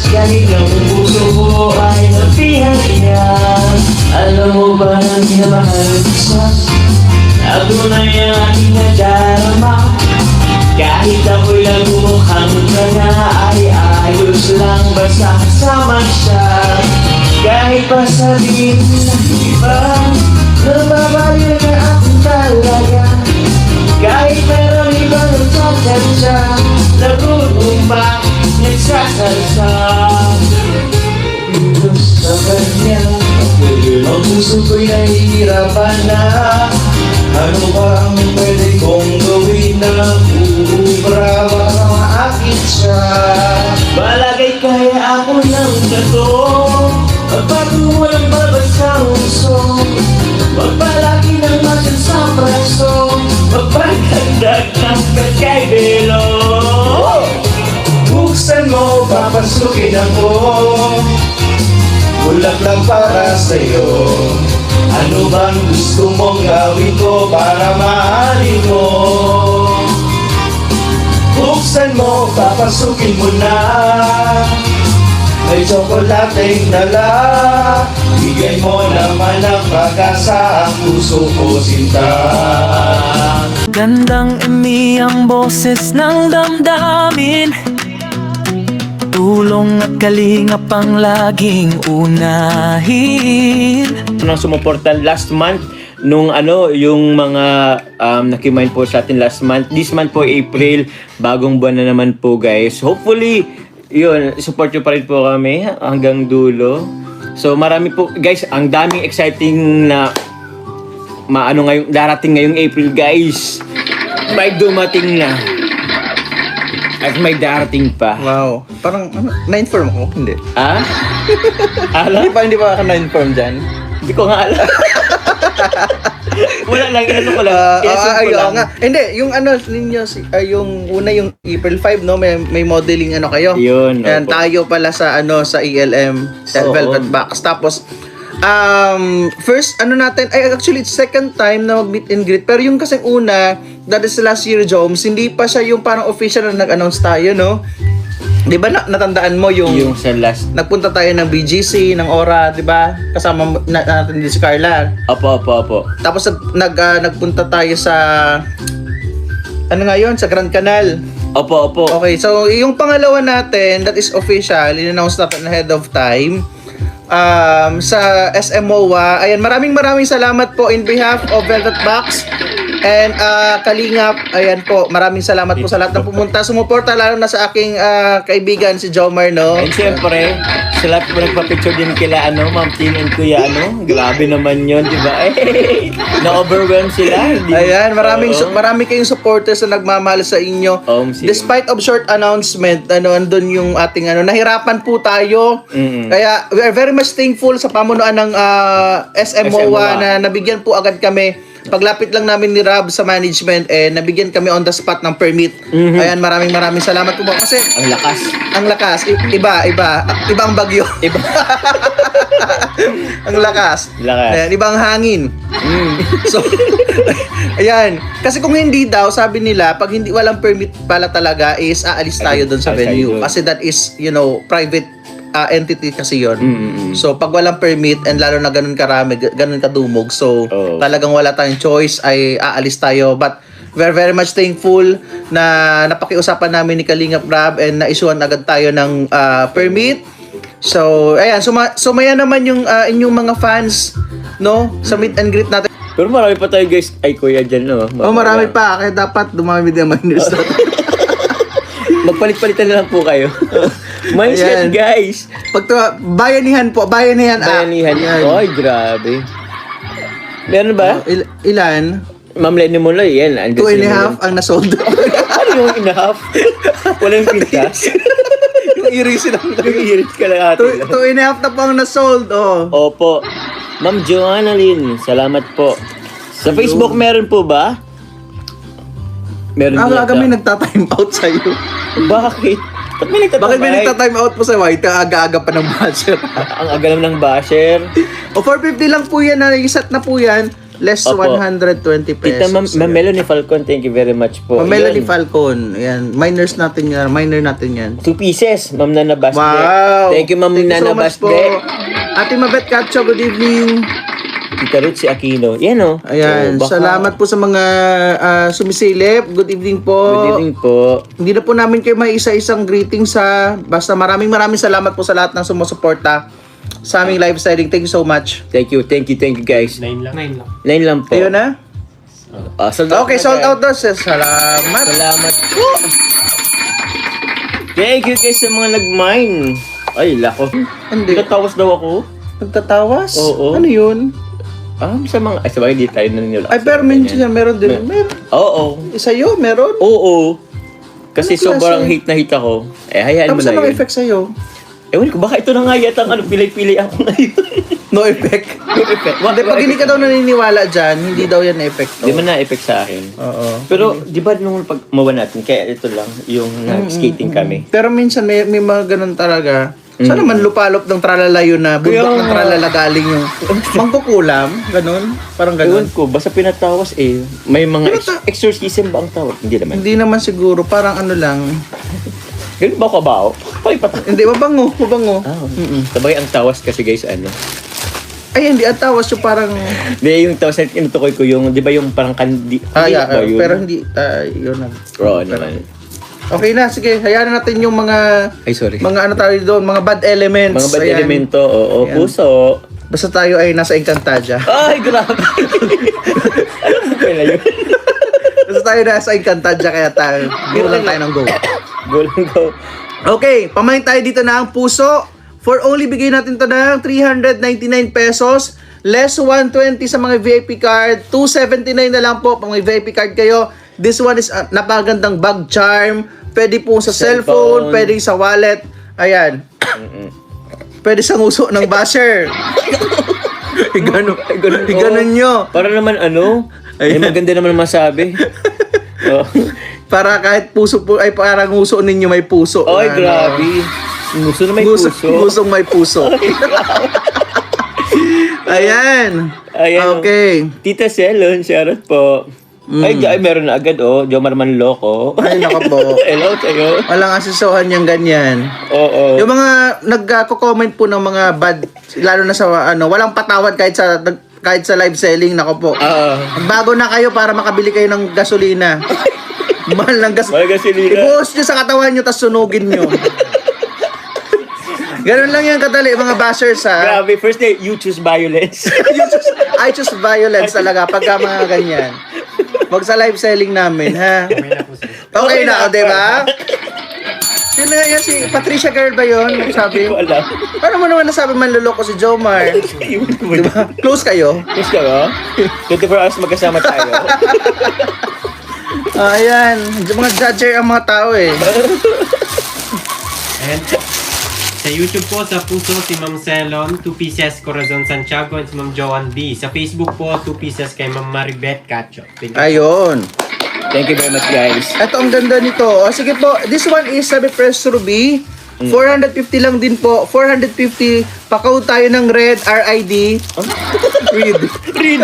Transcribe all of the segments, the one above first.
Kanina ang puso ko ay napihan niya. Alam mo ba na minamahal ko siya? Natunay ang aking nadarama. Kahit ako'y nagmumukhang na ay ayos lang basta kasama siya. Kahit pa sabihin ng iba, nababaliw na ako talaga. Kahit meron ibang nagsasadya, nagugumba, nagsasalsa. Dito sa kanya, ang puso ko'y nahihirapan na. Ano ba ang pwede kong gawin na uubra baka maakit siya? Balagay kaya ako ng gato, magpatungo ng babasang uso, magpalaki ng masal sa praso, magpagkandag ng pagkaibelo. Buksan mo, papasukin ako, bulak lang para sa'yo. Ano bang gusto mong gawin ko para mahalin mo? Buksan mo, papasukin mo na. May tsokolateng dala. Bigay mo naman ang pag-asa ang puso ko, sinta. Gandang imi ang boses ng damdamin, tulong at kalingap ang laging unahin. Nang sumuportan last month nung yung mga nakimain po sa atin last month. This month po April, bagong buwan na naman po guys. Hopefully yun, support nyo pa rin po kami hanggang dulo. So marami po guys, ang daming exciting na ngayong darating ngayong April guys. May dumating na at may darating pa. Wow. Parang, na-inform ako? Hindi. Ah? Alam? Hindi pa ako na-inform dyan. Hindi ko nga alam. Wala lang, ko lang. Iassume ko lang. Nga. Hindi, yung ninyo, yung una yung April 5, no? May modeling kayo. Yun. Ayan, opo. tayo pala sa sa ELM, Oo. Velvet Box. Tapos, first, natin, actually, it's second time na mag-meet and greet. Pero yung kasing una, that is last year, Joms, hindi pa siya yung parang official na nag-announce tayo, no? Di ba natandaan mo yung sa last. nagpunta tayo ng BGC, ng Aura, di ba? Kasama natin din si Carla. Opo. Tapos nagpunta tayo sa yun? Sa Grand Canal. Opo. Okay, so yung pangalawa natin, that is official, in-announce natin ahead of time. Sa SMOA. Ayan, maraming salamat po in behalf of Velvet Box and Kalingap. Ayan po, maraming salamat po sa lahat ng pumunta, sumuporta, lalo na sa aking kaibigan si Jomar, no? And syempre, sa lahat po nagpa-picture din kila Ma'am Tin and Kuya grabe naman yun, di ba? Na-overwhelm sila. Ayan, marami kayong supporters na nagmamahal sa inyo. Despite of short announcement, andun yung ating nahirapan po tayo. Kaya we are very much thankful sa pamunuan ng SMOA na nabigyan po agad kami. Paglapit lang namin ni Rob sa management, nabigyan kami on the spot ng permit. Ayan, maraming salamat po kasi ang lakas. Iba ang bagyo. Iba. Ang lakas. Ayan, ibang hangin. So, ayan. Kasi kung hindi daw, sabi nila, pag hindi walang permit pala talaga is aalis tayo doon sa venue. Kasi that is, private entity kasi yon. So pag walang permit and lalo na ganun karami, ganun kadumog, so talagang wala tayong choice, ay aalis tayo. But we're very much thankful na napakiusapan namin ni Kalingap Rob and na-issuean agad tayo ng permit. So ayan, sumaya naman yung inyong mga fans, no, sa meet and greet natin. Pero marami pa tayo guys, ay kuya dyan, no? Marami pa, kaya dapat dumami din ang minutes natin. Magpalit-palitan na lang po kayo. Mindset, guys. Bayanihan po. Bayanihan. Ay, grabe. Meron ba? Ilan? Ma'am Lenny mo lang, yan. 2.5 ang nasold. Ano yung in-half? Walang pintas. Yung iris lang. Yung iris ka lang atin. 2.5 na po ang nasold. Opo. Ma'am Joanna Lynn, salamat po. Sa Facebook meron po ba? Meron po. May nagta-time out sa'yo. Bakit? Bakit may nagta-time out po sa white? Aga-aga pa ng basher. Ang aga naman ng basher. O 450 lang po yan, set na po yan. less Opo. 120 pesos. Tita Ma'am Melanie Falcon, thank you very much po. Melanie Yun. Falcon. Ayan, minor natin yan. 2 pieces, Ma'am Nana Basde. Wow! Thank you, Ma'am Thank you Nana so much po. Basde. Ate Mabet Cacho, good evening. Tita Ruth si Aquino. Yan o. Ayan, salamat po sa mga sumisilip. Good evening po. Good evening po. Hindi na po namin kayo may isa-isang greetings sa basta maraming salamat po sa lahat ng sumusuporta sa aming live streaming. Thank you so much. Thank you guys. 9 lang. 9 lang po. Ayun na. Sold out Okay, na, sold guys. out daw. Salamat. Salamat po. Thank you guys sa mga nag-mine. Ay, lako. Hindi. Natawas daw ako. Nagtatawas? Oo. Ano yun? Sa mga... Ay, sabagay, di tayo naniniwala. Ay, pero meron din. Meron. Oo. Sa'yo, meron? Oo. Kasi Anong sobrang klase? hate na hate ako. Eh, hayaan mo Tapos na anong yun. effect sa'yo? Ewan ko, baka ito na nga yata ang pilay-pilay ako ngayon. No effect. No effect. Hindi, pag hindi ka daw naniniwala dyan, hindi daw yan effect. Di man na-effect sa akin. Oo. Pero, di ba nung pagmawa natin, kaya ito lang, yung nag-skating kami. Pero minsan may mga ganun talaga. Sana man lupalop ng tralala yun na bundok Kaya ng nga. tralala galing yung mangkukulam, ganun, parang ganun. Ewan ko, basta pinatawas eh. May mga exorcism ba ang tawag? Hindi naman. Hindi naman siguro, parang ano lang. Ganun ba ako ba? Pakipatay. Hindi, mabango. Sabagay ang tawas kasi guys, ano. Ay, hindi, ang tawas yung parang... Hindi, yung tawas na tinutukoy ko yung, di ba yung parang kandi... Yeah, ba yun? pero hindi, yun na. Oo naman. Okay na, sige, hayaan na natin yung mga, Ay, sorry. mga ano tayo doon, mga bad elements. Mga bad Ayan. elemento, oo, Ayan. puso. Basta tayo ay nasa Encantadia. Ay, grabe. Alam mo pala yun. Basta tayo nasa Encantadia, kaya tayo, go lang tayo ng go. Go lang go. Okay, pamain tayo dito na ang puso. For only bigay natin to ng 399 pesos. Less 120 sa mga VIP card. 279 na lang po pang may VIP card kayo. This one is napagandang bag charm. Pwede po sa cellphone, pwede sa wallet. Ayan. Pwede sa nguso ng basher. Iganon nyo. Para naman ano, ay maganda naman masabi. Oh. Para kahit puso po, ay parang nguso ninyo may puso. Ay, Na, grabe. Nguso na may puso. Ngusong may puso. Ayan. Ayan. Okay. Tita Selon, shoutout po. Ay, meron na agad, oh. Jomar Manloco. Ay, nako po. Hello sa'yo. Walang asisohan yung ganyan. Oo. Yung mga nagko-comment po ng mga bad, lalo na sa ano, walang patawad kahit sa live selling, nako po. Bago na kayo para makabili kayo ng gasolina. Mahal ng Mahal gasolina. Ibuhos nyo sa katawan nyo, tapos sunugin nyo. Ganun lang yan kadali, mga bashers ha. Grabe, first day, you choose violence. I choose violence talaga pagka mga ganyan. Wag sa live selling namin, ha? Okay na, di ba? Sino yan? Si Patricia Girl ba yun? Sabi? Hindi ko alam. Paano mo naman nasabi manluloko si Jomar? Yun ko Di ba? Close kayo? Tapos ka ba? 24 hours magkasama tayo. Ayan. Mga judger ang mga tao eh. And sa YouTube po, sa puso, si Ma'am Selon, 2 pieces, Corazon Santiago, and si Ma'am Joanne B. Sa Facebook po, 2 pieces kay Ma'am Maribeth Cacho. Thank you. Ayun. Thank you very much, guys. Ito ang ganda nito. O, sige po. This one is Sabi Fresh Ruby. 450 lang din po. 450. Pakaw tayo ng red RID. Read. Read.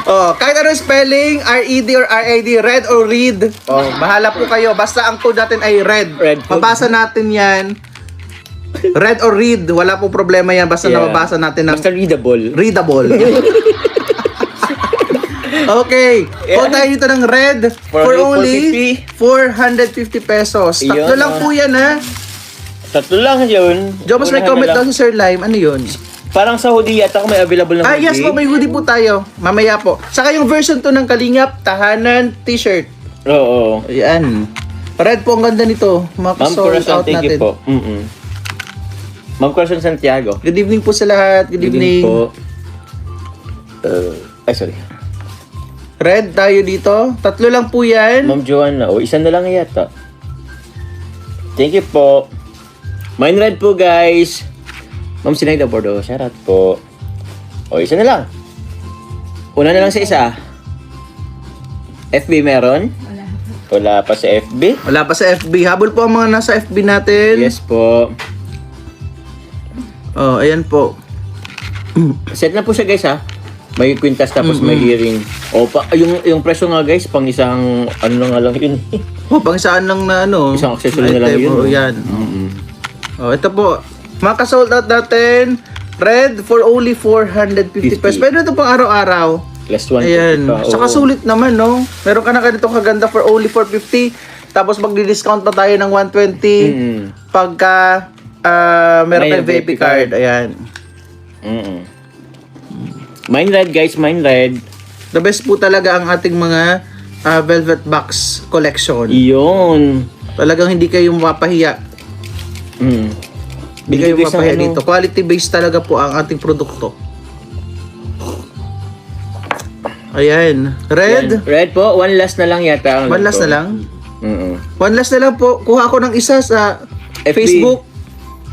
Oh, kahit anong spelling, RED or RID, red or read. Oh, bahala po kayo. Basta ang code natin ay red. Red code. Mabasa natin yan. Red or read, wala pong problema yan. Basta Yeah. nababasa natin ng Basta readable. readable. Okay. Yeah. Code tayo dito ng red for only 450 pesos. Tatlo Yun, lang po yan, ha? Tatlo lang yun. Jobs, may Unahan comment na daw lang. si Sir Lime. Ano yun? Parang sa hoodie yata kung may available na hoodie. Yes po, may hoodie po tayo. Mamaya po. Saka yung version to ng Kalingap, tahanan, t-shirt. Oo. Ayan. Red po ang ganda nito. Ma'am Maka-sold Corazon, out thank you natin. po. Ma'am Corazon Santiago. Good evening po sa lahat. Good evening. po. Ay, sorry. Red tayo dito. Tatlo lang po yan. Ma'am Joanna. O, isa na lang yata. Thank you po. Mine red po, guys. Ma'am Sinayda Bordo. Shoutout po. O, isa na lang. Una na lang sa isa. FB meron? Wala pa sa FB? Wala pa sa FB. Habol po ang mga nasa FB natin. Yes po. Oh, ayan po. Set na po siya, guys, ha? May kwintas tapos may hearing. O, yung presyo nga guys, pang isang, ano na nga lang yun. Pang saan lang na ano. Isang accessory na lang item, yun. Yan. Ito po. Mga sold out natin. Red for only 450 pesos. Pwede ito pang araw-araw. Plus 1. Ayan. Saka sulit naman, no? Meron ka na ganito kaganda for only 450. Tapos magdi-discount pa tayo ng 120 pagka meron kayong VIP card. Ayan. Mine red guys, mine red. The best po talaga ang ating mga velvet box collection. Iyon. Talagang hindi kayo mapapahiya. Hindi kayo mapapahiya dito. Quality based talaga po ang ating produkto. Ayan. Red. Red po, one last na lang yata. One last na lang. Mm-mm. One last na lang po. Kuha ko ng isa sa FB. Facebook.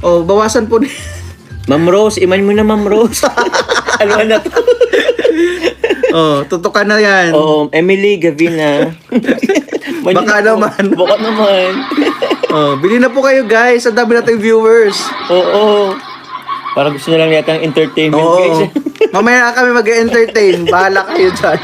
O, bawasan po. Ma'am Rose, iman mo na Ma'am Rose. Ano na to? Tutukan na yan. Emily Gavina. Baka naman. Baka naman. Bili na po kayo guys. Ang dami nating viewers. Oo. Parang gusto na lang yata ng entertainment guys. Mamaya na kami mag-entertain. Bahala kayo dyan.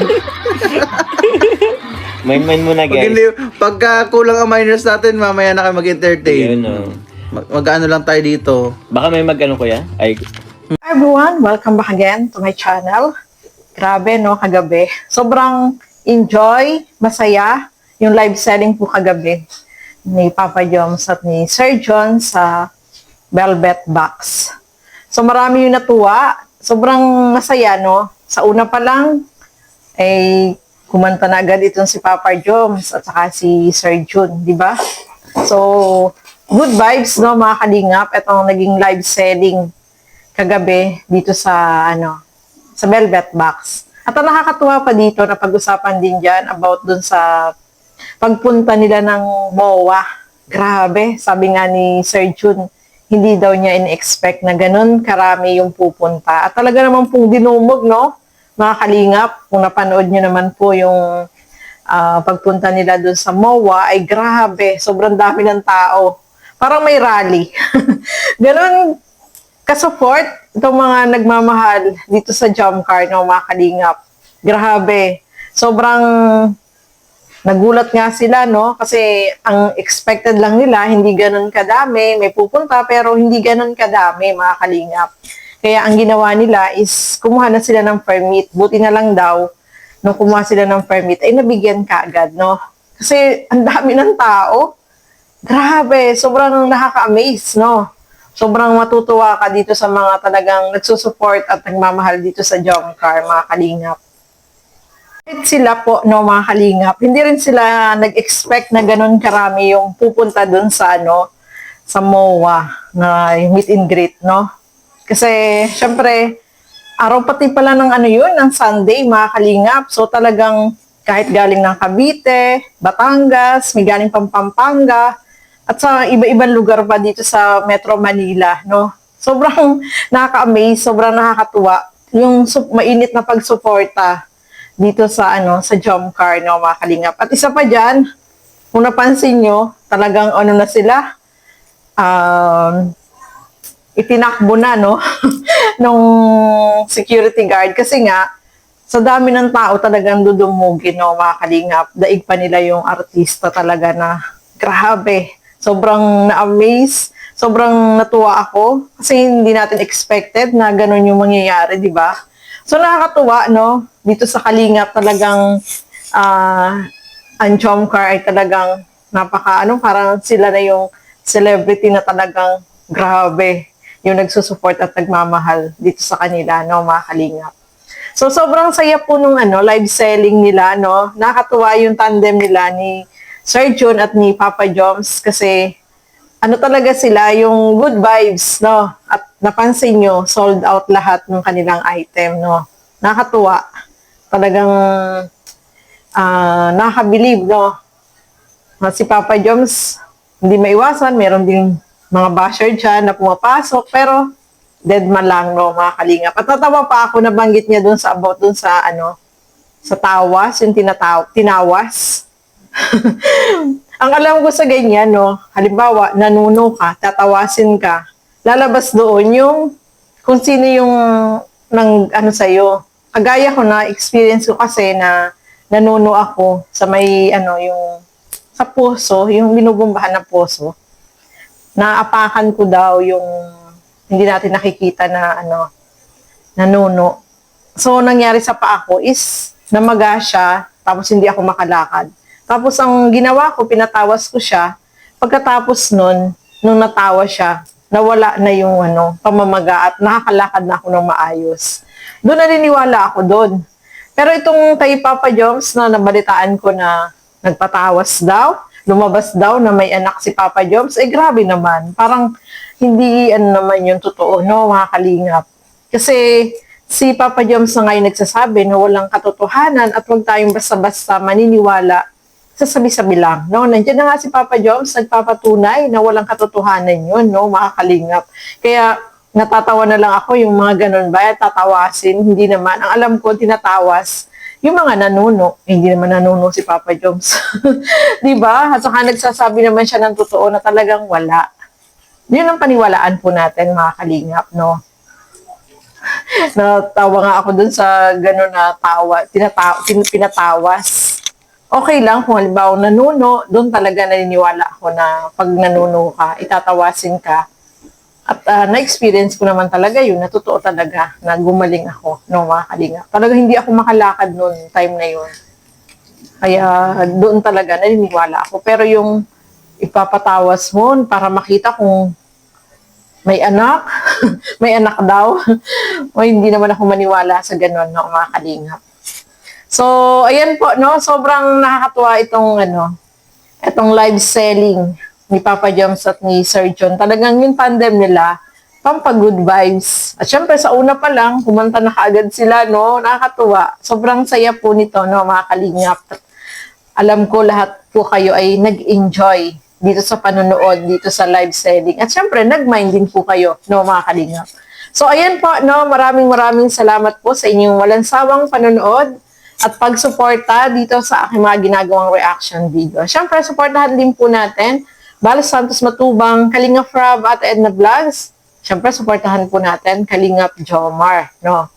Main muna guys. Pagka kulang ang minors natin, mamaya na kami mag-entertain. Yun, Mag-ano lang tayo dito. Baka may mag-ano kuya? Ay, Hi everyone, welcome back again to my channel. Grabe no, kagabi. Sobrang enjoy, masaya yung live selling po kagabi ni Papa Joms at ni Sir John sa Velvet Box. So marami yung natuwa. Sobrang masaya no. Sa una pa lang, ay kumanta na agad itong si Papa Joms at saka si Sir Jun, di ba? So, good vibes no mga kalingap. Itong naging live selling kagabi dito sa sa Velvet Box. At ang nakakatuwa pa dito na pag-usapan din diyan about dun sa pagpunta nila ng MOA. Grabe, sabi nga ni Sir Jun, hindi daw niya in-expect na ganun karami yung pupunta. At talaga naman pong dinumog, no? Mga kalingap, kung napanood niyo naman po yung pagpunta nila dun sa MOA, ay grabe, sobrang dami ng tao. Parang may rally. Ganun ka-support itong mga nagmamahal dito sa jump car ng mga kalingap. Grabe. Sobrang nagulat nga sila, no? Kasi ang expected lang nila, hindi ganun kadami. May pupunta, pero hindi ganun kadami, mga kalingap. Kaya ang ginawa nila is kumuha na sila ng permit. Buti na lang daw, nung kumuha sila ng permit, ay nabigyan ka agad, no? Kasi ang dami ng tao. Grabe. Sobrang nakaka-amaze, no? Sobrang matutuwa ka dito sa mga talagang nagsusupport at nagmamahal dito sa jump car, mga kalingap. Sila po, no, mga kalingap, hindi rin sila nag-expect na ganun karami yung pupunta dun sa, sa MOA, na meet and greet, no? Kasi, syempre, araw pati pala ng yun, ng Sunday, mga kalingap. So, talagang kahit galing ng Cavite, Batangas, may galing pang Pampanga, at sa iba-ibang lugar pa dito sa Metro Manila, no? Sobrang nakaka-amaze, sobrang nakakatuwa yung mainit na pagsuporta dito sa sa jump car, no, mga kalingap. At isa pa diyan, kung napansin nyo, talagang na sila, itinakbo na, no, nung security guard kasi nga sa dami ng tao talagang dudumugin, no, mga kalingap. Daig pa nila yung artista talaga na grabe. Sobrang na-amaze, sobrang natuwa ako kasi hindi natin expected na ganun yung mangyayari, di ba? So nakakatuwa, no? Dito sa Kalingap talagang ang jump car ay talagang parang sila na yung celebrity na talagang grabe yung nagsusupport at nagmamahal dito sa kanila, no, mga Kalingap. So sobrang saya po nung live selling nila, no? Nakakatuwa yung tandem nila ni Sir Jun at ni Papa Joms kasi talaga sila yung good vibes, no? At napansin nyo, sold out lahat ng kanilang item, no? Nakakatuwa. Talagang nakakabilib, no? Si Papa Joms, hindi maiwasan, meron ding mga basher dyan na pumapasok, pero dead man lang, no, mga kalingap. At natawa pa ako, nabanggit niya dun sa about dun sa sa tawas, yung tinawas. Ang alam ko sa ganyan, no, halimbawa, nanuno ka, tatawasin ka, lalabas doon yung kung sino yung sa'yo. kagaya ko na experience ko kasi na nanuno ako sa may yung sa puso, yung binubumbahan ng puso. Naapakan ko daw yung hindi natin nakikita na nanuno. So nangyari sa paa ko is namaga siya tapos hindi ako makalakad. Tapos ang ginawa ko, pinatawas ko siya. Pagkatapos nun, nung natawa siya, nawala na yung pamamaga at nakakalakad na ako ng maayos. Doon naniniwala ako doon. Pero itong kay Papa Joms na nabalitaan ko na nagpatawas daw, lumabas daw na may anak si Papa Joms, grabe naman. Parang hindi naman yung totoo, no, mga kalingap. Kasi si Papa Joms na ngayon nagsasabi na walang katotohanan at huwag tayong basta-basta maniniwala sa sabi-sabi lang, no? Nandiyan na nga si Papa Joms, nagpapatunay na walang katotohanan yun, no, mga kalingap. Kaya natatawa na lang ako yung mga ganun ba, tatawasin, hindi naman. Ang alam ko, tinatawas yung mga nanuno. Hindi naman nanuno si Papa Joms. Di ba? At saka nagsasabi naman siya ng totoo na talagang wala. Yun ang paniwalaan po natin, mga kalingap, no? Natawa nga ako dun sa gano'n na pinatawas. Okay lang kung halimbawa nanuno, doon talaga naniniwala ako na pag nanuno ka, itatawasin ka. At na-experience ko naman talaga yun, na totoo talaga na gumaling ako, no, mga kalingap. Talaga hindi ako makalakad noon, time na yun. Kaya doon talaga naniniwala ako. Pero yung ipapatawas mo para makita kung may anak, may anak daw, o hindi naman ako maniwala sa ganun, no, mga kalingap. So, ayan po, no, sobrang nakakatuwa itong live selling ni Papa Joms at ni Sir John. Talagang yung tandem nila, pampa-good vibes. At syempre, sa una pa lang, kumanta na kaagad sila, no, nakakatuwa. Sobrang saya po nito, no, mga kalingap. Alam ko lahat po kayo ay nag-enjoy dito sa panonood, dito sa live selling. At syempre, nag-mind din po kayo, no, mga kalingap. So, ayan po, no, maraming salamat po sa inyong walang sawang panonood at pagsuporta dito sa aking mga ginagawang reaction video. Siyempre, supportahan din po natin Balas Santos Matubang, Kalingap Rob at Edna Vlogs. Siyempre, supportahan po natin Kalingap Jomar, no?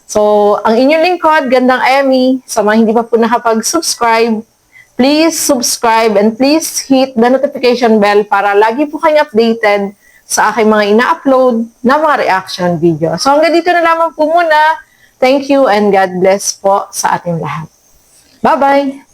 So, ang inyong lingkod, Gandang Emmy, sa mga hindi pa po nakapag-subscribe, please subscribe and please hit the notification bell para lagi po kayo updated sa aking mga ina-upload na mga reaction video. So, hanggang dito na lamang po muna. Thank you and God bless po sa ating lahat. Bye-bye!